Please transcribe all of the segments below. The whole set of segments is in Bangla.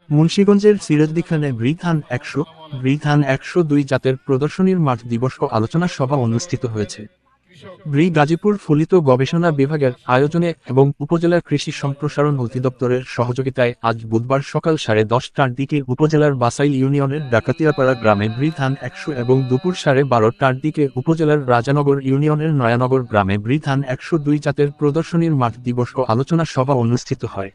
মুন্সিগঞ্জের সিরাজদিখানে বৃধান ১০০ জাতের প্রদর্শনীর মাঠ দিবস ও আলোচনা সভা অনুষ্ঠিত হয়েছে। গাজীপুর ফলিত গবেষণা বিভাগের আয়োজনে এবং উপজেলার কৃষি সম্প্রসারণ অধিদপ্তরের সহযোগিতায় আজ বুধবার সকাল 10:30টার দিকে উপজেলার বাসাইল ইউনিয়নের ডাকাতিয়াপাড়া গ্রামে বৃধান ১০০ এবং দুপুর 12:30টার দিকে উপজেলার রাজানগর ইউনিয়নের নয়ানগর গ্রামে বৃধান ১০২ জাতের প্রদর্শনীর মাঠ দিবস ও আলোচনা সভা অনুষ্ঠিত হয়।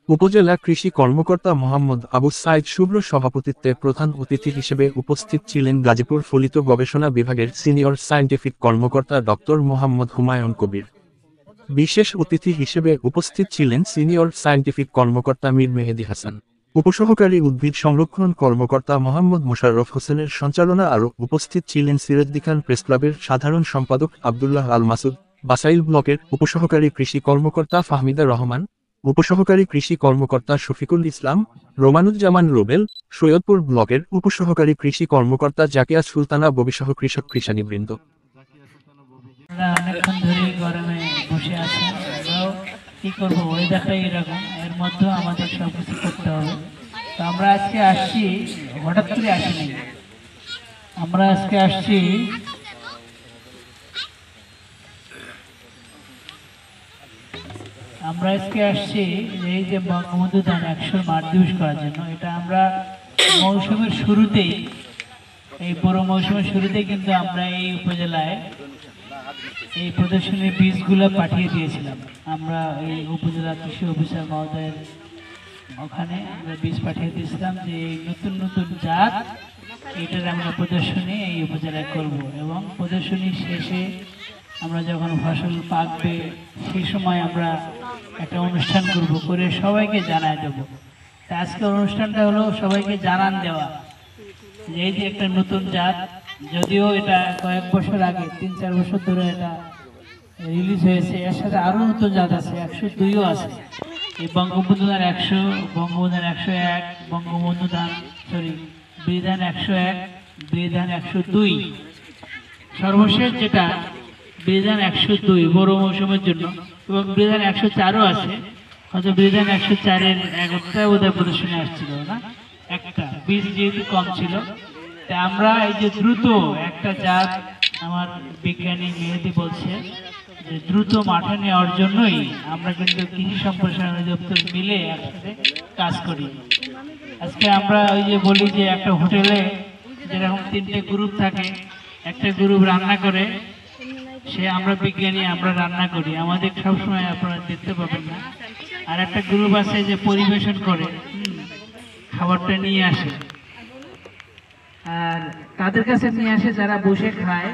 উপজেলা কৃষি কর্মকর্তা মোহাম্মদ আবু সাইদ শুভ্র সভাপতিত্বে প্রধান অতিথি হিসেবে উপস্থিত ছিলেন গাজীপুর ফলিত গবেষণা বিভাগের সিনিয়র সায়েন্টিফিক কর্মকর্তা ডক্টর মোহাম্মদ হুমায়ুন কবির। বিশেষ অতিথি হিসেবে উপস্থিত ছিলেন সিনিয়র সায়েন্টিফিক কর্মকর্তা মীর মেহেদী হাসান। উপসহকারী উদ্ভিদ সংরক্ষণ কর্মকর্তা মোহাম্মদ মোশাররফ হোসেনের সঞ্চালনা আরও উপস্থিত ছিলেন সিরাজদিখান প্রেসক্লাবের সাধারণ সম্পাদক আব্দুল্লাহ আল মাসুদ, বাসাইল ব্লকের উপসহকারী কৃষি কর্মকর্তা ফাহমিদা রহমান, উপসহকারী কৃষি কর্মকর্তা শফিকুল ইসলাম, রোমানুজ্জামান রুবেল, সৈয়দপুর ব্লকের উপসহকারী কৃষি কর্মকর্তা জাকিয়া সুলতানা ববিসহ কৃষক কৃষানীবৃন্দ। অনেকক্ষণ ধরে গরমে বসে আছি, কি করবো, ওয়েদারটাই এরকম, এর মধ্যে আমাদের সবকিছু করতে হবে। তো আমরা আজকে আসছি, হঠাৎ করে আসিনি, আমরা আজকে আসছি এই যে বঙ্গবন্ধু ধান ১০০ মাঠ দিবস করার জন্য। এটা আমরা মৌসুমের শুরুতেই, এই বড় মৌসুমের শুরুতেই কিন্তু আমরা এই উপজেলায় এই প্রদর্শনীর বীজগুলো পাঠিয়ে দিয়েছিলাম। আমরা এই উপজেলা কৃষি অফিসার মহোদয়ের ওখানে আমরা বীজ পাঠিয়ে দিয়েছিলাম যে এই নতুন নতুন জাত, এটার আমরা প্রদর্শনী এই উপজেলায় করব, এবং প্রদর্শনী শেষে আমরা যখন ফসল পাকবে সেই সময় আমরা একটা অনুষ্ঠান করব, করে সবাইকে জানাই দেব। তা আজকের অনুষ্ঠানটা হলো সবাইকে জানান দেওয়া যে এই যে একটা নতুন জাত, যদিও এটা কয়েক বছর আগে ৩-৪ বছর ধরে এটা রিলিজ হয়েছে, এর সাথে আরও নতুন জাত আছে, ১০২ও আছে। এই বঙ্গবন্ধু ধান ১০০, বঙ্গবন্ধু ধান ১০১, বঙ্গবন্ধু ধান বৃধান ১০১, বৃধান ১০২, সর্বশেষ যেটা বৃধান ১০২ বড় মৌসুমের জন্য, এবং বৃধান ১০৪ও আছে। হয়তো বৃধান ১০৪-এর একটা বোধহয় প্রদর্শনী আসছিল না, একটা বীজ যেহেতু কম ছিল। তা আমরা এই যে দ্রুত একটা জাত, আমার বিজ্ঞানী মেহেদী বলছে যে দ্রুত মাঠে নেওয়ার জন্যই আমরা কিন্তু কৃষি সম্প্রসারণ অধিদপ্তর মিলে একসাথে কাজ করি। আজকে আমরা ওই যে বলি যে একটা হোটেলে যেরকম 3টে গ্রুপ থাকে, একটা গ্রুপ রান্না করে, সে আমরা বিজ্ঞানী আমরা রান্না করি, আমাদের সবসময় আপনারা দেখতে পাবেন না। আর একটা গ্রুপ আছে যে পরিবেশন করে, খাবারটা নিয়ে আসে, আর তাদের কাছে নিয়ে আসে যারা বসে খায়।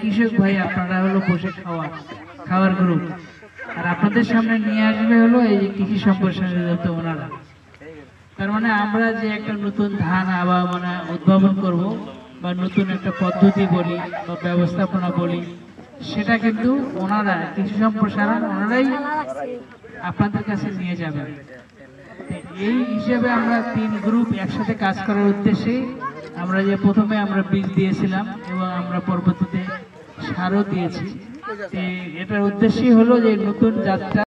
কৃষক ভাই আপনারা হলো বসে খাওয়ার গ্রুপ, আর আপনাদের সামনে নিয়ে আসবে হলো এই যে কৃষি সম্প্রসারণ অধিদপ্তর ওনারা। তার মানে আমরা যে একটা নতুন ধান আবার উদ্ভাবন করব, বা নতুন একটা পদ্ধতি বলি বা ব্যবস্থাপনা বলি, সেটা কিন্তু ওনারা কৃষি সম্প্রসারণ ওনারাই আপনাদের কাছে নিয়ে যাবেন। এই হিসেবে আমরা 3 গ্রুপ একসাথে কাজ করার উদ্দেশ্যে আমরা যে প্রথমে আমরা বীজ দিয়েছিলাম এবং আমরা পরবর্তীতে সারও দিয়েছি। এটার উদ্দেশ্যই হলো যে নতুন যাত্রা